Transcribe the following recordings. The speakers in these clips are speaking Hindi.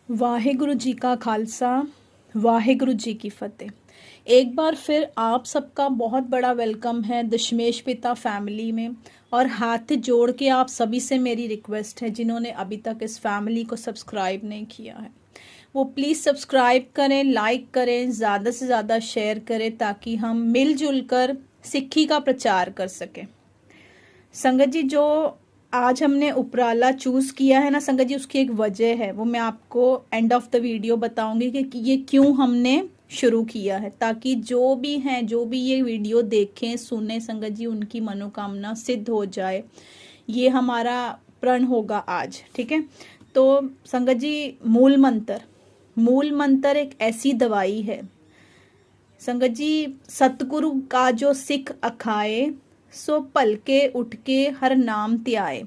वाहेगुरु जी का खालसा, वाहेगुरु जी की फतेह। एक बार फिर आप सबका बहुत बड़ा वेलकम है दशमेश पिता फैमिली में। और हाथ जोड़ के आप सभी से मेरी रिक्वेस्ट है, जिन्होंने अभी तक इस फैमिली को सब्सक्राइब नहीं किया है वो प्लीज़ सब्सक्राइब करें, लाइक करें, ज़्यादा से ज़्यादा शेयर करें, ताकि हम मिलजुल कर सिक्खी का प्रचार कर सकें। संगत जी, जो आज हमने उपराला चूज़ किया है ना संगत जी, उसकी एक वजह है, वो मैं आपको एंड ऑफ द वीडियो बताऊंगी कि ये क्यों हमने शुरू किया है, ताकि जो भी हैं, जो भी ये वीडियो देखें सुने संगत जी, उनकी मनोकामना सिद्ध हो जाए। ये हमारा प्रण होगा आज, ठीक है। तो संगत जी, मूल मंत्र एक ऐसी दवाई है संगत जी, सतगुरु का जो सिख अखाए, सो पलके उठ के हर नाम त्याए।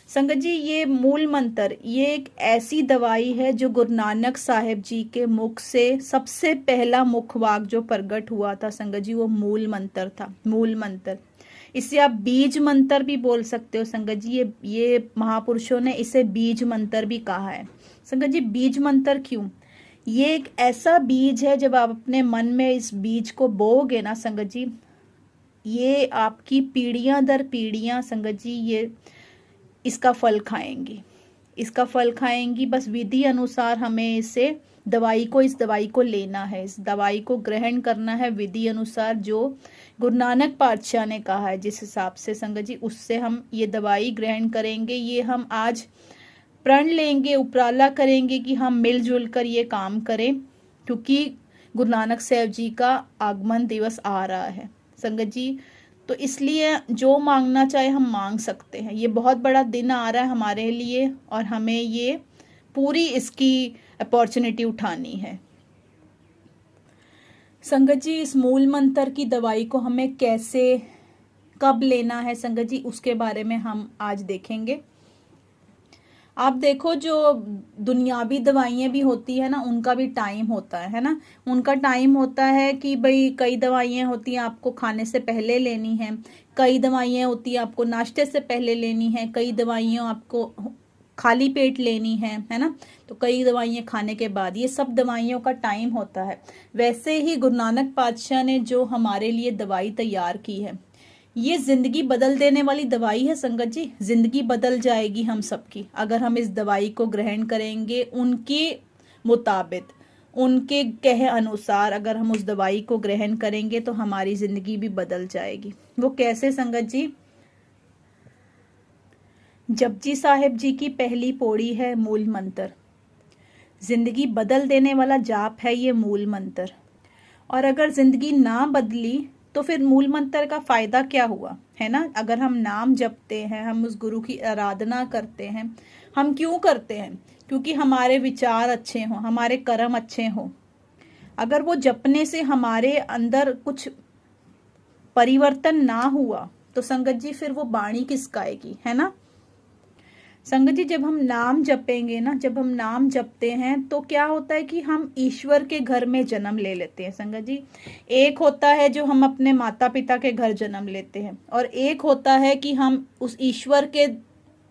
संगत जी, ये मूल मंत्र ये एक ऐसी दवाई है जो गुरु नानक साहिब जी के मुख से सबसे पहला मुखवाक जो प्रकट हुआ था संगत जी, वो मूल मंत्र था। मूल मंत्र, इसे आप बीज मंत्र भी बोल सकते हो संगत जी। ये महापुरुषों ने इसे बीज मंत्र भी कहा है संगत जी। बीज मंत्र क्यों? ये एक ऐसा बीज है, जब आप अपने मन में इस बीज को बोओगे ना संगत जी, ये आपकी पीढ़ियां दर पीढ़ियां संगत जी ये इसका फल खाएंगी, इसका फल खाएंगी। बस विधि अनुसार हमें इस दवाई को लेना है, इस दवाई को ग्रहण करना है विधि अनुसार, जो गुरु नानक पातशाह ने कहा है जिस हिसाब से संगत जी, उससे हम ये दवाई ग्रहण करेंगे। ये हम आज प्रण लेंगे, उपराला करेंगे कि हम मिलजुल कर ये काम करें, क्योंकि गुरु नानक साहब जी का आगमन दिवस आ रहा है संगत जी। तो इसलिए जो मांगना चाहे हम मांग सकते हैं। ये बहुत बड़ा दिन आ रहा है हमारे लिए, और हमें ये पूरी इसकी अपॉर्चुनिटी उठानी है संगत जी। इस मूल मंत्र की दवाई को हमें कैसे, कब लेना है संगत जी, उसके बारे में हम आज देखेंगे। आप देखो, जो दुनियावी दवाइयाँ भी होती है ना, उनका भी टाइम होता है ना। उनका टाइम होता है कि भाई कई दवाइयाँ होती हैं आपको खाने से पहले लेनी है, कई दवाइयाँ होती हैं आपको नाश्ते से पहले लेनी है, कई दवाइयाँ आपको खाली पेट लेनी है ना। तो कई दवाइयाँ खाने के बाद, ये सब दवाइयों का टाइम होता है। वैसे ही गुरु नानक पातशाह ने जो हमारे लिए दवाई तैयार की है, ये जिंदगी बदल देने वाली दवाई है संगत जी। जिंदगी बदल जाएगी हम सबकी, अगर हम इस दवाई को ग्रहण करेंगे उनके मुताबिक, उनके कहे अनुसार अगर हम उस दवाई को ग्रहण करेंगे तो हमारी जिंदगी भी बदल जाएगी। वो कैसे संगत जी? जपजी साहिब जी की पहली पौड़ी है मूल मंत्र, जिंदगी बदल देने वाला जाप है ये मूल मंत्र। और अगर जिंदगी ना बदली तो फिर मूल मंत्र का फायदा क्या हुआ, है ना। अगर हम नाम जपते हैं, हम उस गुरु की आराधना करते हैं, हम क्यों करते हैं? क्योंकि हमारे विचार अच्छे हों, हमारे कर्म अच्छे हों। अगर वो जपने से हमारे अंदर कुछ परिवर्तन ना हुआ तो संगत जी फिर वो बाणी किसका आएगी, है ना। संगत जी, जब हम नाम जपेंगे ना, जब हम नाम जपते हैं तो क्या होता है कि हम ईश्वर के घर में जन्म ले लेते हैं संगत जी। एक होता है जो हम अपने माता पिता के घर जन्म लेते हैं, और एक होता है कि हम उस ईश्वर के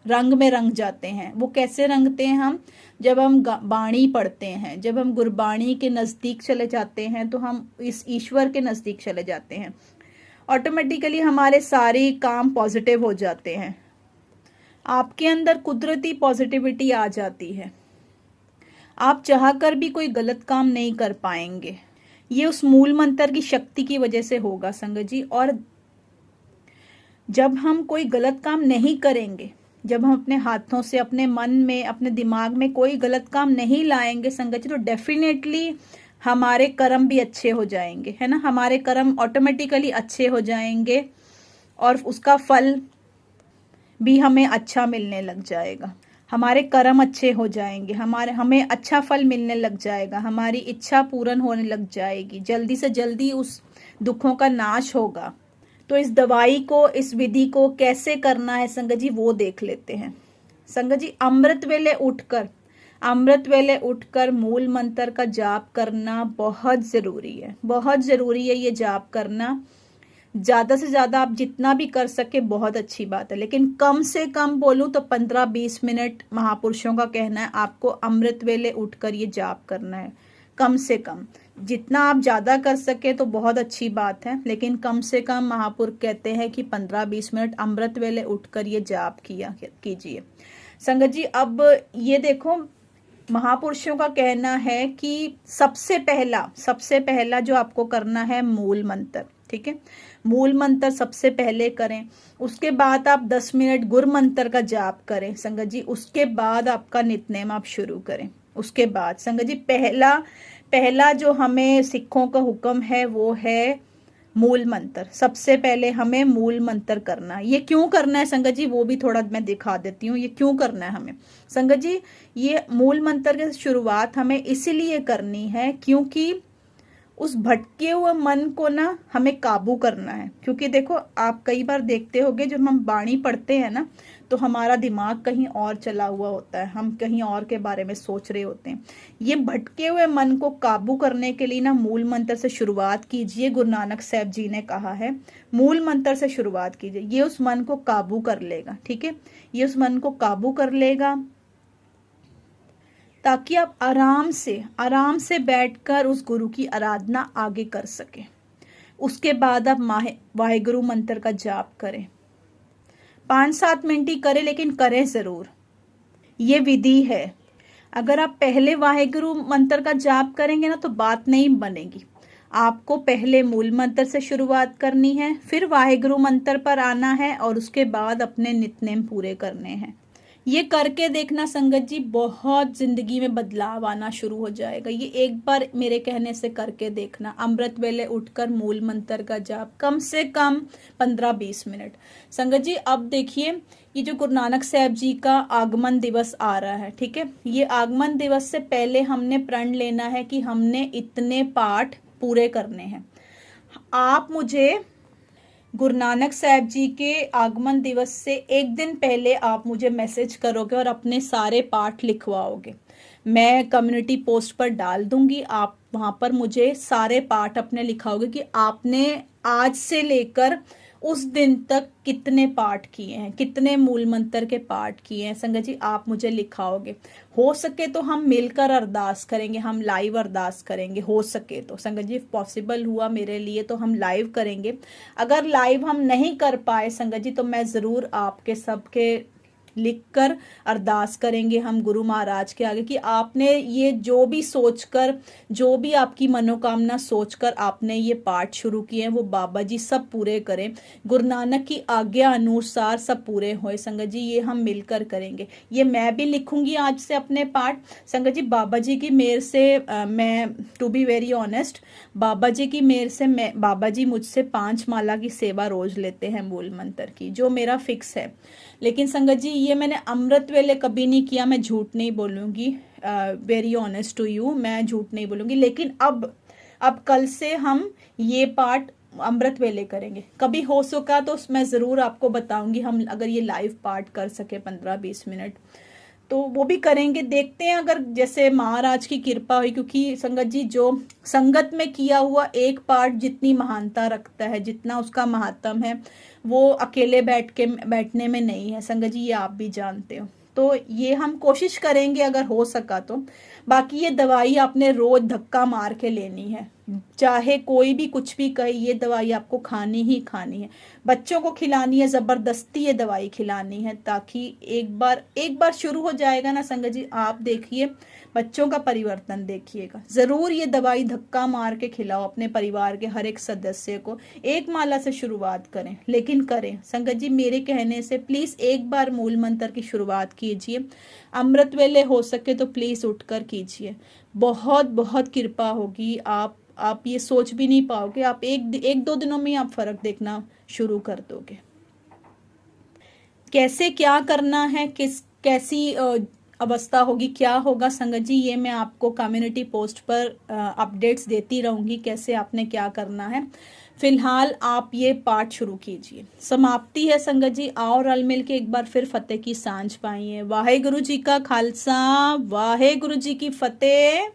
रंग में रंग जाते हैं। वो कैसे रंगते हैं हम? जब हम बाणी पढ़ते हैं, जब हम गुरबाणी के नज़दीक चले जाते हैं, तो हम इस ईश्वर के नज़दीक चले जाते हैं। ऑटोमेटिकली हमारे सारे काम पॉजिटिव हो जाते हैं, आपके अंदर कुदरती पॉजिटिविटी आ जाती है। आप चाहकर भी कोई गलत काम नहीं कर पाएंगे। ये उस मूल मंत्र की शक्ति की वजह से होगा संगत जी। और जब हम कोई गलत काम नहीं करेंगे, जब हम अपने हाथों से, अपने मन में, अपने दिमाग में कोई गलत काम नहीं लाएंगे संगत जी, तो डेफिनेटली हमारे कर्म भी अच्छे हो जाएंगे, है ना। हमारे कर्म ऑटोमेटिकली अच्छे हो जाएंगे और उसका फल भी हमें अच्छा मिलने लग जाएगा। हमारे कर्म अच्छे हो जाएंगे, हमें अच्छा फल मिलने लग जाएगा, हमारी इच्छा पूर्ण होने लग जाएगी, जल्दी से जल्दी उस दुखों का नाश होगा। तो इस दवाई को, इस विधि को कैसे करना है संगत जी, वो देख लेते हैं संगत जी। अमृत वेले उठकर मूल मंत्र का जाप करना बहुत ज़रूरी है, बहुत ज़रूरी है ये जाप करना। ज़्यादा से ज़्यादा आप जितना भी कर सके बहुत अच्छी बात है, लेकिन कम से कम बोलूँ तो 15-20 मिनट महापुरुषों का कहना है आपको अमृत वेले उठकर ये जाप करना है। कम से कम जितना आप ज़्यादा कर सके तो बहुत अच्छी बात है, लेकिन कम से कम महापुरुष कहते हैं कि 15-20 मिनट अमृत वेले उठकर ये जाप किया कीजिए। संगत जी अब ये देखो, महापुरुषों का कहना है कि सबसे पहला जो आपको करना है मूल मंत्र, ठीक है, मूल मंत्र सबसे पहले करें। उसके बाद आप 10 मिनट गुर मंत्र का जाप करें संगत जी। उसके बाद आपका नित्यनेम आप शुरू करें। उसके बाद संगत जी पहला जो हमें सिखों का हुक्म है वो है मूल मंत्र। सबसे पहले हमें मूल मंत्र करना है। ये क्यों करना है संगत जी वो भी थोड़ा मैं दिखा देती हूँ, ये क्यों करना है हमें। संगत जी ये मूल मंत्र की शुरुआत हमें इसीलिए करनी है क्योंकि उस भटके हुए मन को ना हमें काबू करना है। क्योंकि देखो आप कई बार देखते होंगे जब हम बाणी पढ़ते हैं ना तो हमारा दिमाग कहीं और चला हुआ होता है, हम कहीं और के बारे में सोच रहे होते हैं। ये भटके हुए मन को काबू करने के लिए ना मूल मंत्र से शुरुआत कीजिए। गुरु नानक साहब जी ने कहा है मूल मंत्र से शुरुआत कीजिए, ये उस मन को काबू कर लेगा, ठीक है, ये उस मन को काबू कर लेगा ताकि आप आराम से बैठकर उस गुरु की आराधना आगे कर सके। उसके बाद आप वाहेगुरु मंत्र का जाप करें। 5-7 मिनट ही करें, लेकिन करें जरूर। ये विधि है। अगर आप पहले वाहेगुरु मंत्र का जाप करेंगे ना तो बात नहीं बनेगी। आपको पहले मूल मंत्र से शुरुआत करनी है, फिर वाहेगुरु मंत्र पर आना है और उसके बाद अपने नित्यनेम पूरे करने हैं। ये करके देखना संगत जी, बहुत जिंदगी में बदलाव आना शुरू हो जाएगा। ये एक बार मेरे कहने से करके देखना। अमृत वेले उठकर मूल मंत्र का जाप कम से कम 15-20 मिनट। संगत जी अब देखिए ये जो गुरु नानक साहब जी का आगमन दिवस आ रहा है, ठीक है, ये आगमन दिवस से पहले हमने प्रण लेना है कि हमने इतने पाठ पूरे करने हैं। आप मुझे गुरु नानक साहब जी के आगमन दिवस से एक दिन पहले आप मुझे मैसेज करोगे और अपने सारे पाठ लिखवाओगे। मैं कम्युनिटी पोस्ट पर डाल दूंगी, आप वहां पर मुझे सारे पाठ अपने लिखाओगे कि आपने आज से लेकर उस दिन तक कितने पाठ किए हैं, कितने मूल मंत्र के पाठ किए हैं। संगत जी आप मुझे लिखाओगे। हो सके तो हम मिलकर अरदास करेंगे, हम लाइव अरदास करेंगे। हो सके तो संगत जी पॉसिबल हुआ मेरे लिए तो हम लाइव करेंगे। अगर लाइव हम नहीं कर पाए संगत जी तो मैं ज़रूर आपके सबके लिखकर अरदास करेंगे हम गुरु महाराज के आगे कि आपने ये जो भी सोचकर, जो भी आपकी मनोकामना सोचकर आपने ये पाठ शुरू किए हैं वो बाबा जी सब पूरे करें। गुरु नानक की आज्ञा अनुसार सब पूरे होए। संगत जी ये हम मिलकर करेंगे। ये मैं भी लिखूंगी आज से अपने पाठ। संगत जी बाबा जी की मेहर से मैं टू बी वेरी ऑनेस्ट, बाबा जी की मेहर से बाबा जी मुझसे 5 माला की सेवा रोज लेते हैं मूल मंत्र की, जो मेरा फिक्स है। लेकिन संगत जी ये मैंने अमृत वेले कभी नहीं किया, मैं झूठ नहीं बोलूँगी, वेरी ऑनेस्ट टू यू, मैं झूठ नहीं बोलूँगी। लेकिन अब कल से हम ये पाठ अमृत वेले करेंगे। कभी हो सका तो मैं ज़रूर आपको बताऊंगी। हम अगर ये लाइव पाठ कर सके 15-20 मिनट तो वो भी करेंगे। देखते हैं अगर जैसे महाराज की कृपा हुई, क्योंकि संगत जी जो संगत में किया हुआ एक पाठ जितनी महानता रखता है, जितना उसका महात्म है, वो अकेले बैठने में नहीं है। संगत जी ये आप भी जानते हो। तो ये हम कोशिश करेंगे अगर हो सका तो। बाकी ये दवाई आपने रोज धक्का मार के लेनी है, चाहे कोई भी कुछ भी कहे, ये दवाई आपको खानी ही खानी है। बच्चों को खिलानी है, जबरदस्ती ये दवाई खिलानी है, ताकि एक बार शुरू हो जाएगा ना संगत जी, आप देखिए बच्चों का परिवर्तन देखिएगा। जरूर ये दवाई धक्का मार के खिलाओ अपने परिवार के हर एक सदस्य को। एक माला से शुरुआत करें, लेकिन करें संगत जी मेरे कहने से प्लीज एक बार मूल मंत्र की शुरुआत कीजिए। अमृत वेले हो सके तो प्लीज उठकर कीजिए। बहुत बहुत कृपा होगी। आप ये सोच भी नहीं पाओगे। आप एक दो दिनों में आप फर्क देखना शुरू कर दोगे। कैसे क्या करना है, कैसी अवस्था होगी, क्या होगा संगत जी, ये मैं आपको कम्युनिटी पोस्ट पर अपडेट्स देती रहूंगी कैसे आपने क्या करना है। फिलहाल आप ये पाठ शुरू कीजिए। समाप्ति है संगत जी। आओ रल मिल के एक बार फिर फतेह की सांझ पाइए। वाहे गुरु जी का खालसा, वाहे गुरु जी की फतेह।